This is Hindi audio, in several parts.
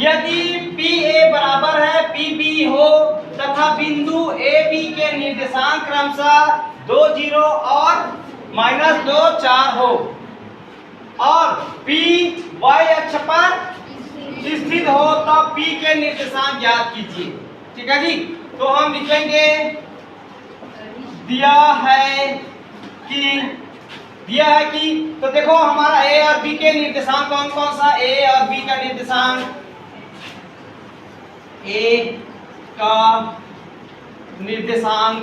यदि पी ए बराबर है पी बी हो तथा बिंदु ए बी के निर्देशांक क्रमशः 2 0 और -2 4 हो और पी वाई अक्ष पर स्थित हो तो पी के निर्देशांक ज्ञात कीजिए। ठीक है जी। तो हम लिखेंगे दिया है कि तो देखो हमारा ए और बी के निर्देशांक कौन कौन सा, ए और बी का निर्देशांक, ए का निर्देशांक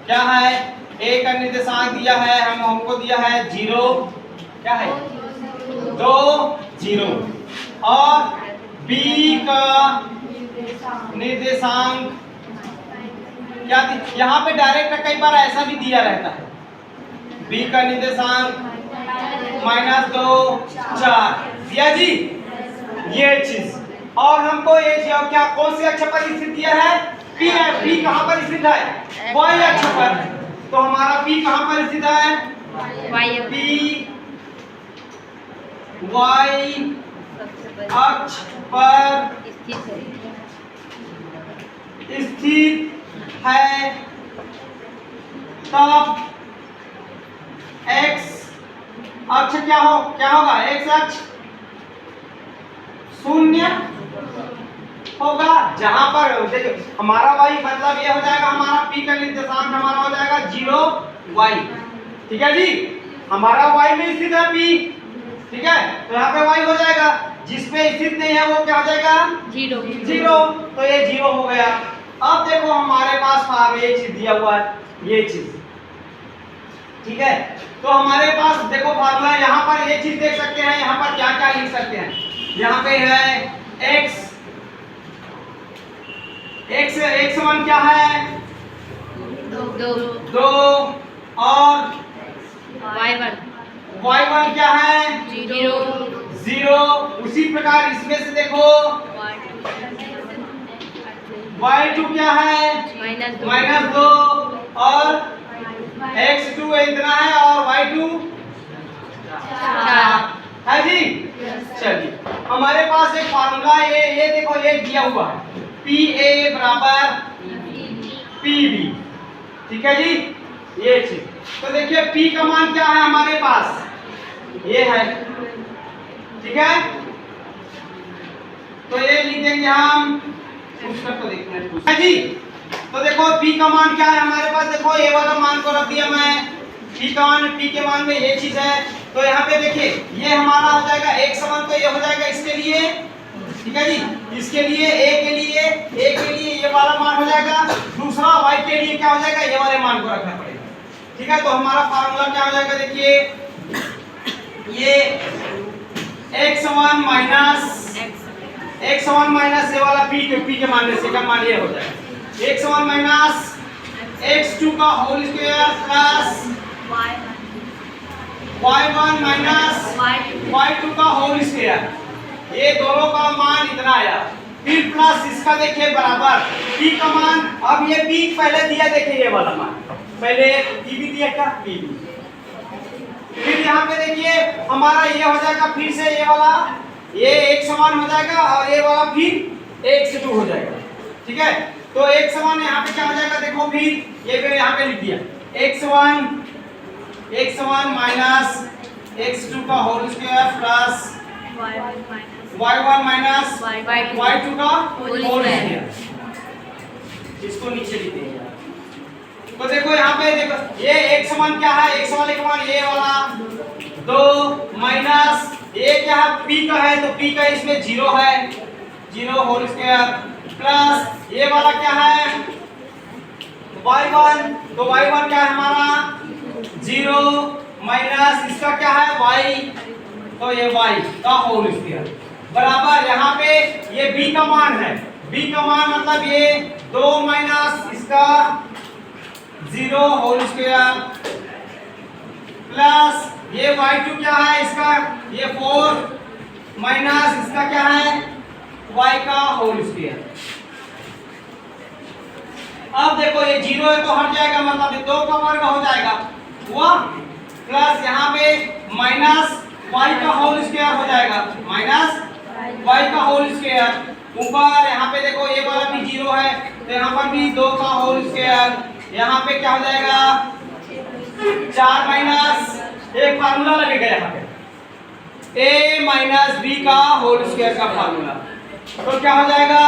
क्या है, ए का निर्देशांक दिया है हमको दिया है 0 क्या है 2 0 और बी का निर्देशांक क्या, यहाँ पे डायरेक्ट कई बार ऐसा भी दिया रहता है, बी का निर्देशांक -2 4 दिया जी ये चीज। और हमको ये क्या कौन से अक्ष पर स्थित दिया है, पी है, पी कहाँ पर स्थित है, वाई अक्ष पर। तो हमारा पी कहाँ पर स्थित है, पी वाई अक्ष पर स्थित है। तब एक्स अक्ष क्या होगा, एक्स अक्ष 0 होगा, जहां पर देखिए हमारा y मतलब ये हो जाएगा, हमारा p का निर्देशांक हमारा हो जाएगा 0 y। ठीक है जी, हमारा y में स्थित है p, ठीक है, तो यहाँ पे y हो जाएगा, जिस पे स्थित नहीं है वो क्या हो जाएगा 0, तो ये 0 हो गया। अब देखो हमारे पास ये चीज दिया हुआ है, ये चीज, ठीक है, तो हमारे पास देखो फार्मूला, यहाँ पर ये चीज देख सकते हैं, यहाँ पर क्या क्या लिख सकते हैं, यहाँ पे है x x1 क्या है 2 और y1 क्या है 0। उसी प्रकार इसमें से देखो y2 क्या है -2 और x2 इतना है और y2 है जी। चलिए हमारे पास एक फार्मूला ये देखो ये दिया हुआ है, पी ए बराबर पी बी, ठीक है जी, ये चीज। तो देखिए पी का मान क्या है हमारे पास, ये है, ठीक है, तो ये लिख देंगे हम, तो देखना है जी। तो देखो पी का मान क्या है हमारे पास, देखो ये वाला मान को रख दिया मैं, पी का मान, पी के मान में ये चीज है, तो यहाँ पे देखिए ये हमारा हो जाएगा x1, तो ये हो जाएगा इसके लिए, ठीक है जी, इसके लिए a के लिए ये वाला मान हो जाएगा, दूसरा y के लिए क्या हो जाएगा, ये वाले मान को रखना पड़ेगा। ठीक है, तो हमारा फार्मूला क्या हो जाएगा, देखिए ये x1 माइनस ये वाला p के मान में से का मान ये हो जाएगा x1 माइनस x2 का whole square plus y1 minus y2 का होल स्क्वायर, ये दोनों का मान इतना आया, फिर प्लस इसका देखिए बराबर p का मान, अब ये p पहले दिया, देखिए ये वाला मान पहले p भी दिया था, p भी, फिर यहाँ पे देखिए हमारा ये हो जाएगा, फिर से ये वाला ये एक समान हो जाएगा और ये वाला फिर 1 से 2 हो जाएगा। ठीक है, तो एक समान यहाँ पे क्या हो जाएगा, देखो फिर ये मैंने यहाँ पे लिख दिया x1 माइनस x2 का whole square plus y1 minus y2 का होल स्क्वायर, इसको नीचे लिख देंगे। तो देखो यहाँ पे देखो ये एक समान क्या है, एक समान ये वाला 2 माइनस ये क्या है, p का है, तो p का इसमें 0 है, 0 होल स्क्वायर प्लस ये वाला क्या है y1, तो y1 क्या है हमारा 0 माइनस इसका क्या है y, तो ये y का होल स्क्वायर बराबर यहाँ पे ये b का मान है, b का मान मतलब ये 2 माइनस इसका 0 होल स्क्वायर प्लस ये y2 क्या है इसका ये 4 माइनस इसका क्या है y का होल स्क्वायर। अब देखो ये 0 है तो हट जाएगा, मतलब ये 2 का वर्ग हो जाएगा हुआ, प्लस यहाँ पे माइनस y का होल स्क्वायर हो जाएगा, माइनस y का होल स्क्वायर। ऊपर यहाँ पे देखो ये वाला भी 0 है तो यहाँ पर भी 2 का होल स्क्वायर। यहाँ पे क्या हो जाएगा 4 माइनस एक फार्मूला लगेगा यहाँ पे a माइनस b का होल स्क्वायर का फार्मूला। तो क्या हो जाएगा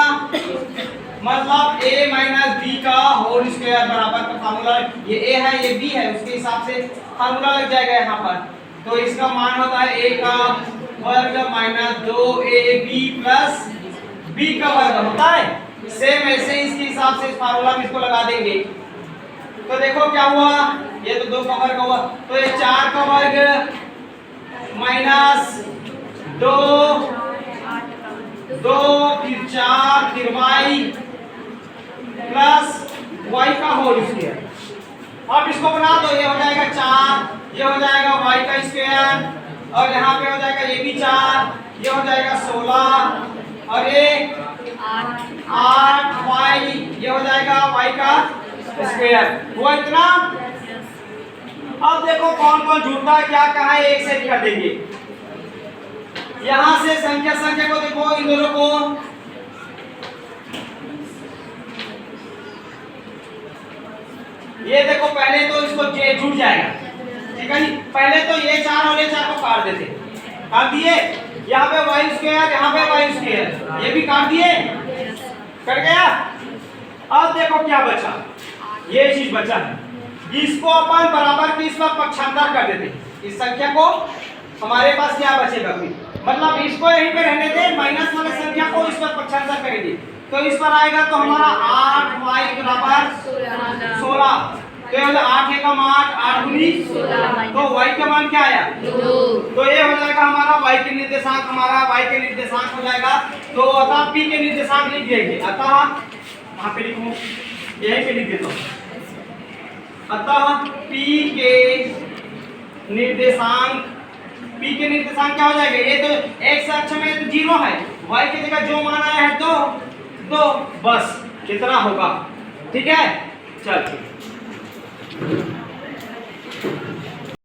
मतलब a माइनस b का होल स्क्वायर बराबर का फार्मूला। ये a है ये b है उसके हिसाब से फार्मूला लग जाएगा यहाँ पर। तो इसका मान होता है a का वर्ग माइनस 2ab प्लस b का वर्ग होता है। सेम ऐसे इसके हिसाब से इस फार्मूला में इसको लगा देंगे। तो देखो क्या हुआ ये तो 2 का वर्ग हुआ तो ये 4 का वर्ग माइनस 2 फिर 4 फिर y प्लस y का होल स्क्वायर। अब इसको बना दो ये हो जाएगा 4 ये हो जाएगा y का स्क्वायर और यहाँ पे हो जाएगा ये भी 4 ये हो जाएगा 16 और ये 8 y ये हो जाएगा y का स्क्वायर। हुआ इतना। अब देखो कौन कौन जुड़ता है क्या कहा है एक से कर देंगे। यहां से संख्या को देखो इन दोनों को ये देखो पहले तो इसको जुड़ जाएगा ठीक है जी। पहले तो ये 4 और ये 4 को काट देते काट दिए यहाँ पे y स्क्वायर यहाँ पे y स्क्वायर ये भी काट दिए कट गया। अब देखो क्या बचा ये चीज बचा है इसको अपन बराबर की इसका पक्षांतर कर देते। इस संख्या को हमारे पास क्या बचेगा मतलब इसको यहीं पे रहने दे माइनस वाले संख्या को इस पर पक्षांतर करेंगे तो इस पर आएगा तो हमारा 8y बराबर 16 तो ये 8 एकम 8 दूनी 16 तो y का मान क्या आया 2। तो ये हो जाएगा हमारा y के निर्देशांक हमारा y के निर्देशांक हो जाएगा। तो अतः p के निर्देशांक लिख देंगे अतः वहां पे लिखूं यहीं पे लिख देता हूं अतः p के निर्देशांक क्या हो जाएगा ये तो x अक्ष में तो 0 है y की जगह जो मान आया है 2 बस कितना होगा ठीक है चल।